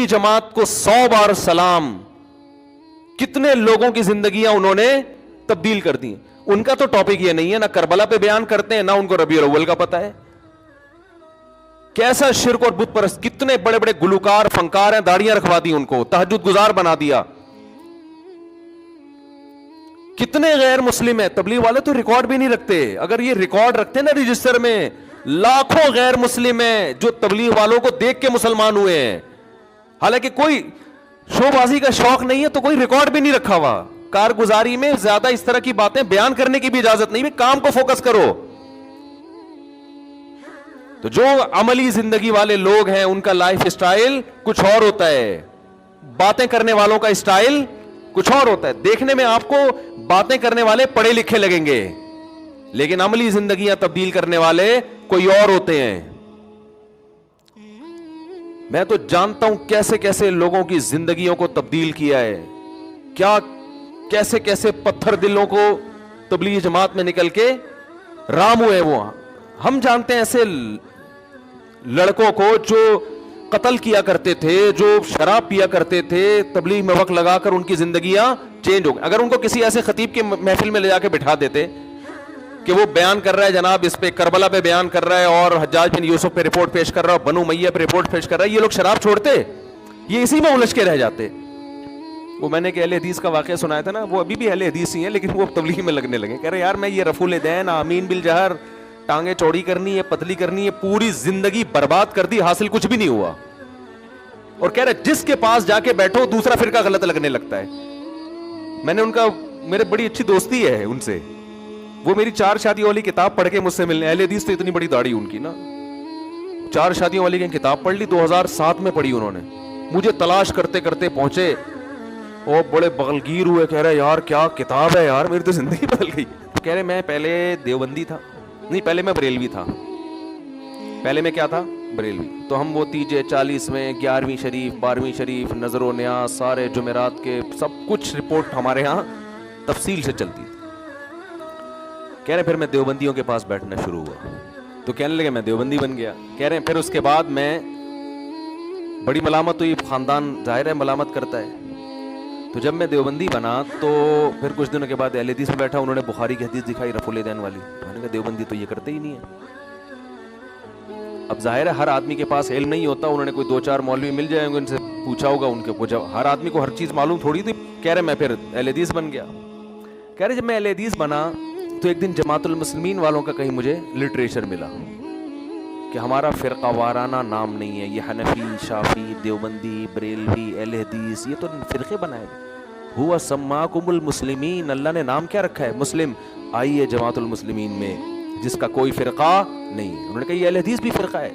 جماعت کو 100 بار سلام. کتنے لوگوں کی زندگیاں انہوں نے تبدیل کر دی. ان کا تو ٹاپک یہ نہیں ہے, نہ کربلا پہ بیان کرتے ہیں, نہ ان کو ربیع الاول کا پتہ ہے. کیسا شرک اور بت پرست. کتنے بڑے بڑے گلوکار فنکار ہیں, داڑیاں رکھوا دی ان کو, تہجد گزار بنا دیا. کتنے غیر مسلم ہیں. تبلیغ والے تو ریکارڈ بھی نہیں رکھتے. اگر یہ ریکارڈ رکھتے نا رجسٹر میں, لاکھوں غیر مسلم ہیں جو تبلیغ والوں کو دیکھ کے مسلمان ہوئے ہیں. حالانکہ کوئی شو بازی کا شوق نہیں ہے تو کوئی ریکارڈ بھی نہیں رکھا ہوا. کارگزاری میں زیادہ اس طرح کی باتیں بیان کرنے کی بھی اجازت نہیں. کام کو فوکس کرو. تو جو عملی زندگی والے لوگ ہیں ان کا لائف اسٹائل کچھ اور ہوتا ہے, باتیں کرنے والوں کا اسٹائل کچھ اور ہوتا ہے. دیکھنے میں آپ کو باتیں کرنے والے پڑھے لکھے لگیں گے, لیکن عملی زندگیاں تبدیل کرنے والے کوئی اور ہوتے ہیں. میں تو جانتا ہوں کیسے کیسے لوگوں کی زندگیوں کو تبدیل کیا ہے, کیا کیسے کیسے پتھر دلوں کو تبلیغ جماعت میں نکل کے رام ہوئے. وہ ہم جانتے ہیں ایسے لڑکوں کو جو قتل کیا کرتے تھے, جو شراب پیا کرتے تھے, تبلیغ میں وقت لگا کر ان کی زندگیاں چینج ہو گئی. اگر ان کو کسی ایسے خطیب کے محفل میں لے جا کے بٹھا دیتے کہ وہ بیان کر رہا ہے جناب اس پہ کربلا پہ بیان کر رہا ہے اور حجاج بن یوسف پہ رپورٹ پیش کر رہا ہے, بنو امیہ پہ رپورٹ پیش کر رہا ہے, یہ لوگ شراب چھوڑتے؟ یہ اسی میں الجھ کے رہ جاتے. وہ میں نے کہ اہل حدیث کا واقعہ سنایا تھا نا, وہ ابھی بھی اہل حدیث ہی ہیں لیکن وہ تبلیغ میں لگنے لگے. کہہ رہے یار میں یہ رفع الدین, آمین بالجہر, ٹانگیں چوڑی کرنی ہے, پتلی کرنی ہے, پوری زندگی برباد کر دی, حاصل کچھ بھی نہیں ہوا. اور کہہ رہے جس کے پاس جا کے بیٹھو دوسرا فرقہ غلط لگنے لگتا ہے. میں نے ان کا, میرے بڑی اچھی دوستی ہے ان سے, وہ میری 4 شادیوں والی کتاب پڑھ کے مجھ سے ملنے. اہل حدیث تو اتنی بڑی داڑھی ان کی نا, 4 شادیوں والی کی کتاب پڑھ لی, 2007 میں پڑھی انہوں نے. مجھے تلاش کرتے کرتے پہنچے اور بڑے بغلگیر ہوئے, کہہ رہے یار کیا کتاب ہے یار, میری تو زندگی بدل گئی. کہہ رہے میں پہلے دیوبندی تھا, نہیں پہلے میں بریلوی تھا. پہلے میں کیا تھا؟ بریلوی. تو ہم وہ تیجے 40 میں 11ویں شریف 12ویں شریف نظر و نیاز سارے جمعرات کے سب کچھ رپورٹ ہمارے ہاں تفصیل سے چلتی تھی. کہہ رہے پھر میں دیوبندیوں کے پاس بیٹھنا شروع ہوا تو کہنے لگے میں دیوبندی بن گیا. کہہ رہے ہیں پھر اس کے بعد میں بڑی ملامت ہوئی, خاندان ظاہر ہے ملامت کرتا ہے. تو جب میں دیوبندی بنا تو پھر کچھ دنوں کے بعد اہل حدیث میں بیٹھا, انہوں نے بخاری کی حدیث دکھائی رفع الدین والی. میں نے کہا دیوبندی تو یہ کرتے ہی نہیں ہے. اب ظاہر ہے ہر آدمی کے پاس علم نہیں ہوتا, انہوں نے کوئی 2-4 مولوی مل جائیں گے ان سے پوچھا ہوگا, ان کے پوچھا. ہر آدمی کو ہر چیز معلوم تھوڑی تھی. کہہ رہے میں پھر اہل حدیث بن گیا. کہہ رہے جب میں اہل حدیث بنا تو ایک دن جماعت المسلمین والوں کا کہیں مجھے لٹریچر ملا کہ ہمارا فرقہ وارانہ نام نہیں ہے, یہ حنفی, شافعی, دیوبندی, بریلوی, اہل حدیث, یہ تو فرقے بنائے. ہوا سماکم المسلمین, اللہ نے نام کیا رکھا ہے؟ مسلم. آئیے جماعت المسلمین میں جس کا کوئی فرقہ نہیں. انہوں نے کہا یہ اہل حدیث بھی فرقہ ہے.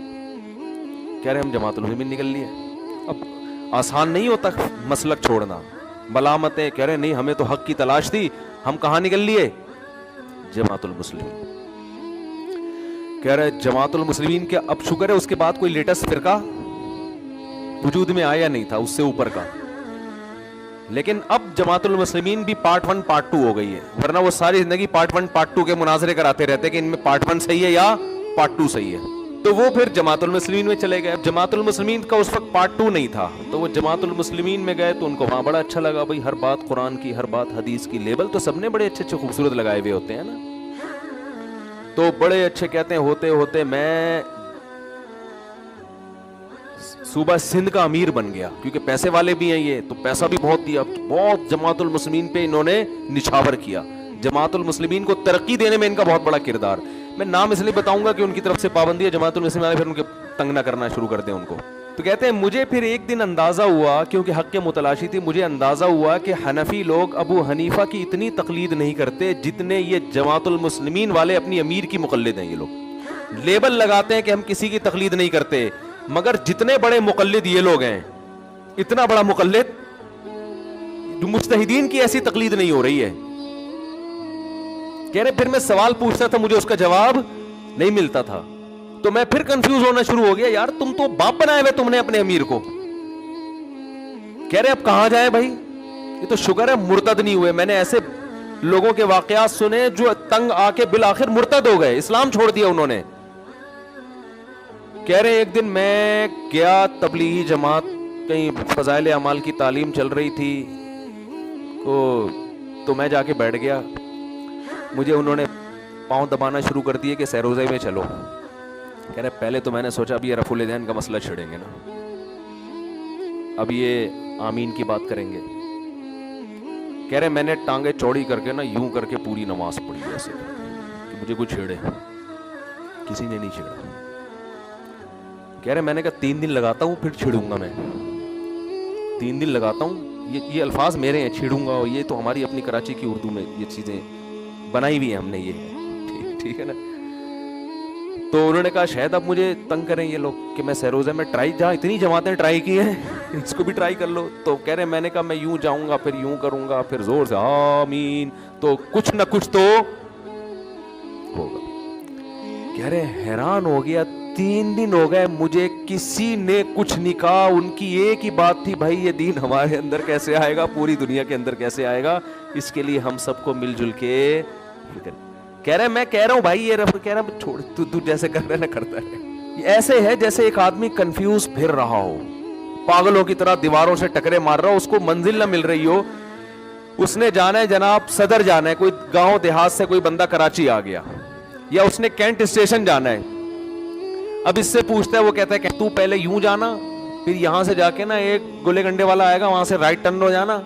کہہ رہے ہم جماعت المسلمین نکل لیے. اب آسان نہیں ہوتا مسلک چھوڑنا, ملامتیں. کہہ رہے نہیں ہمیں تو حق کی تلاش تھی, ہم کہاں نکل لیے؟ جماعت المسلمین. کہہ رہے جماعت المسلمین کے اب شکر ہے اس کے بعد کوئی لیٹسٹ فرقہ وجود میں آیا نہیں تھا اس سے اوپر کا, لیکن اب جماعت المسلمین بھی پارٹ 1 پارٹ 2 ہو گئی ہے. ورنہ وہ ساری زندگی پارٹ 1 پارٹ 2 کے مناظرے کراتے رہتے کہ ان میں پارٹ 1 صحیح ہے یا پارٹ 2 صحیح ہے. تو وہ پھر جماعت المسلمین میں چلے گئے. جماعت المسلمین کا اس وقت پارٹ 2 نہیں تھا, تو وہ جماعت المسلمین میں گئے تو ان کو وہاں بڑا اچھا لگا. بھائی ہر بات قرآن کی, ہر بات حدیث کی, لیبل تو سب نے بڑے اچھے اچھے خوبصورت لگائے ہوئے ہوتے ہیں نا. تو بڑے اچھے کہتے ہیں ہوتے ہوتے میں صوبہ سندھ کا امیر بن گیا, کیونکہ پیسے والے بھی ہیں یہ, تو پیسہ بھی بہت دیا. بہت جماعت المسلمین پہ انہوں نے نچھاور کیا. جماعت المسلمین کو ترقی دینے میں ان کا بہت بڑا کردار. میں نام اس لیے بتاؤں گا کہ ان کی طرف سے پابندی ہے, جماعت المسلمین والے پھر ان کے تنگ نہ کرنا شروع کر دیں ان کو. تو کہتے ہیں مجھے پھر ایک دن اندازہ ہوا, کیونکہ حق کے متلاشی تھی, مجھے اندازہ ہوا کہ حنفی لوگ ابو حنیفہ کی اتنی تقلید نہیں کرتے جتنے یہ جماعت المسلمین والے اپنی امیر کی مقلد ہیں. یہ لوگ لیبل لگاتے ہیں کہ ہم کسی کی تقلید نہیں کرتے, مگر جتنے بڑے مقلد یہ لوگ ہیں, اتنا بڑا مقلد جو مجتہدین کی ایسی تقلید نہیں ہو رہی ہے. کہہ رہے پھر میں سوال پوچھتا تھا, مجھے اس کا جواب نہیں ملتا تھا, تو میں پھر کنفیوز ہونا شروع ہو گیا. یار تم تو باپ بنائے ہوئے تم نے اپنے امیر کو. کہہ رہے اب کہاں جائے بھائی, یہ تو شکر ہے مرتد نہیں ہوئے. میں نے ایسے لوگوں کے واقعات سنے جو تنگ آ کے بالآخر مرتد ہو گئے, اسلام چھوڑ دیا انہوں نے. کہہ رہے ایک دن میں گیا تبلیغی جماعت کہیں فضائل اعمال کی تعلیم چل رہی تھی تو میں جا کے بیٹھ گیا. مجھے انہوں نے پاؤں دبانا شروع کر دیے کہ سیروزے میں چلو. کہہ رہے پہلے تو میں نے سوچا اب یہ رفع الیدین کا مسئلہ چھڑیں گے نا, اب یہ آمین کی بات کریں گے. کہہ رہے میں نے ٹانگیں چوڑی کر کے نا یوں کر کے پوری نماز پڑھی ایسے کہ مجھے کوئی چھیڑے. کسی نے نہیں چھیڑا. کہہ رہے میں نے کہا 3 دن لگاتا ہوں پھر چھیڑوں گا. میں 3 دن لگاتا ہوں, یہ الفاظ میرے ہیں, چھیڑوں گا. یہ تو ہماری اپنی کراچی کی اردو میں یہ چیزیں بنائی ہوئی ہیں ہم نے, یہ ٹھیک ہے نا. تو انہوں نے کہا شاید اب مجھے تنگ کریں یہ لوگ کہ میں سیروزے میں ٹرائی, جہاں اتنی جماعتیں ٹرائی کی ہیں اس کو بھی ٹرائی کر لو. تو کہہ رہے میں نے کہا میں یوں جاؤں گا پھر یوں کروں گا پھر زور سے آمین, تو کچھ نہ کچھ تو ہوگا. کہہ رہے حیران ہو گیا, 3 دن ہو گئے مجھے کسی نے کچھ نہیں کہا. ان کی ایک ہی بات تھی, بھائی یہ دین ہمارے اندر کیسے آئے گا, پوری دنیا کے اندر کیسے آئے گا, اس کے لیے ہم سب کو مل جل کے فکر. کہہ رہے میں کہہ رہا ہوں بھائی یہ کہہ رہا چھوڑ تو جیسے کر رہے نا کرتا ہے. یہ ایسے ہے جیسے ایک آدمی کنفیوز پھر رہا ہو, پاگلوں کی طرح دیواروں سے ٹکرے مار رہا ہو, اس کو منزل نہ مل رہی ہو. اس نے جانا ہے جناب صدر جانا ہے, کوئی گاؤں دیہات سے کوئی بندہ کراچی آ گیا, یا اس نے کینٹ اسٹیشن جانا ہے. اب اس سے پوچھتا ہے, وہ کہتا ہے کہ تو پہلے یوں جانا, پھر یہاں سے جا کے نا ایک گلے گنڈے والا آئے گا, وہاں سے رائٹ ٹرن ہو جانا,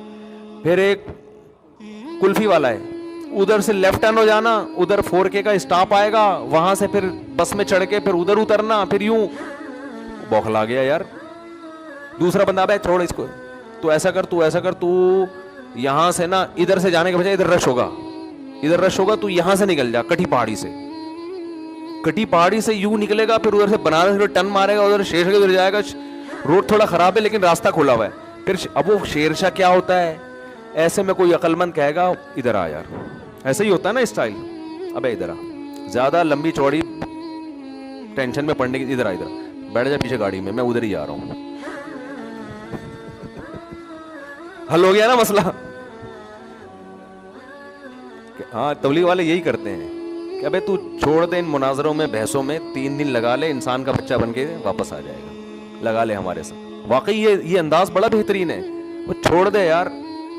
پھر ایک کلفی والا ہے ادھر سے لیفٹ ٹرن ہو جانا, ادھر 4K کا اسٹاپ آئے گا, وہاں سے پھر بس میں چڑھ کے پھر ادھر اترنا, پھر یوں. بوکھلا گیا یار. دوسرا بندہ بھائی چھوڑ اس کو, تو ایسا کر تو ایسا کر, تو یہاں سے نا ادھر سے جانے کے بجائے ادھر رش ہوگا, ادھر رش ہوگا, تو یہاں سے نکل جا کٹھی پہاڑی سے, کٹھی پہاڑی سے یوں نکلے گا, پھر ادھر سے بنارس ٹرن مارے گا, ادھر شیر ادھر جائے گا. روڈ تھوڑا خراب ہے لیکن راستہ کھلا ہوا ہے. پھر اب وہ شیرشاہ کیا ہوتا ہے, ایسے میں کوئی عقل مند کہے گا ادھر آ یار, ایسا ہی ہوتا ہے نا اسٹائل, ابے ادھر آ, زیادہ لمبی چوڑی ٹینشن میں پڑنے کی, ادھر آ, ادھر بیٹھ جا پیچھے گاڑی میں ادھر ہی آ رہا ہوں. حل ہو گیا نا مسئلہ. ہاں تبلیغ والے یہی کرتے ہیں کہ ابے تو چھوڑ دے ان مناظروں میں بحثوں میں, 3 دن لگا لے, انسان کا بچہ بن کے واپس آ جائے گا, لگا لے ہمارے ساتھ. واقعی یہ انداز بڑا بہترین ہے, وہ چھوڑ دے یار.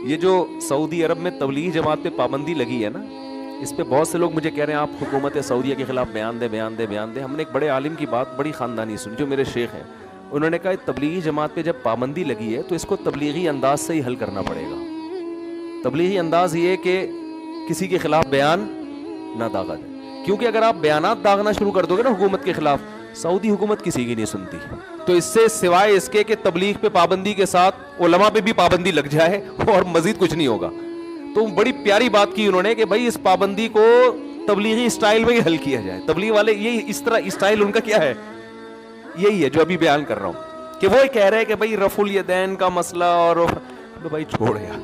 یہ جو سعودی عرب میں تبلیغی جماعت پہ پابندی لگی ہے نا, اس پہ بہت سے لوگ مجھے کہہ رہے ہیں آپ حکومت سعودیہ کے خلاف بیان دیں. ہم نے ایک بڑے عالم کی بات بڑی خاندانی سنی, جو میرے شیخ ہیں, انہوں نے کہا تبلیغی جماعت پہ جب پابندی لگی ہے تو اس کو تبلیغی انداز سے ہی حل کرنا پڑے گا. تبلیغی انداز یہ کہ کسی کے خلاف بیان نہ داغا جائے, کیونکہ اگر آپ بیانات داغنا شروع کر دو گے نا حکومت کے خلاف, سعودی حکومت کسی کی نہیں سنتی. تو اس سے سوائے اس کے کہ تبلیغ پہ پابندی کے ساتھ علماء پہ بھی پابندی لگ جائے اور مزید کچھ نہیں ہوگا. تو بڑی پیاری بات کی انہوں نے کہ بھائی اس پابندی کو تبلیغی اسٹائل میں ہی حل کیا جائے. تبلیغ والے یہی اس طرح اسٹائل ان کا کیا ہے, یہی ہے جو ابھی بیان کر رہا ہوں, کہ وہ کہہ رہے کہ بھائی رفع الیدین کا مسئلہ, اور بھائی چھوڑ یار,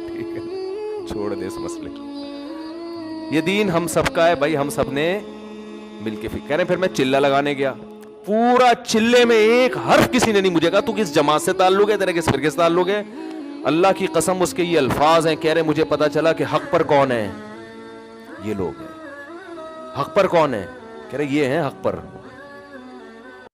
ٹھیک ہے چھوڑ دے اس مسئلے. یہ دین ہم سب کا ہے بھائی, ہم سب نے مل کے. کہہ رہے پھر میں چلہ لگانے گیا, پورا چلے میں ایک حرف کسی نے نہیں مجھے کہا تو کس جماعت سے تعلق ہے, تیرے کس فرقے سے تعلق ہے. اللہ کی قسم اس کے یہ الفاظ ہیں, کہہ رہے مجھے پتا چلا کہ حق پر کون ہے, یہ لوگ ہیں. حق پر کون ہے, کہہ رہے یہ ہیں حق پر.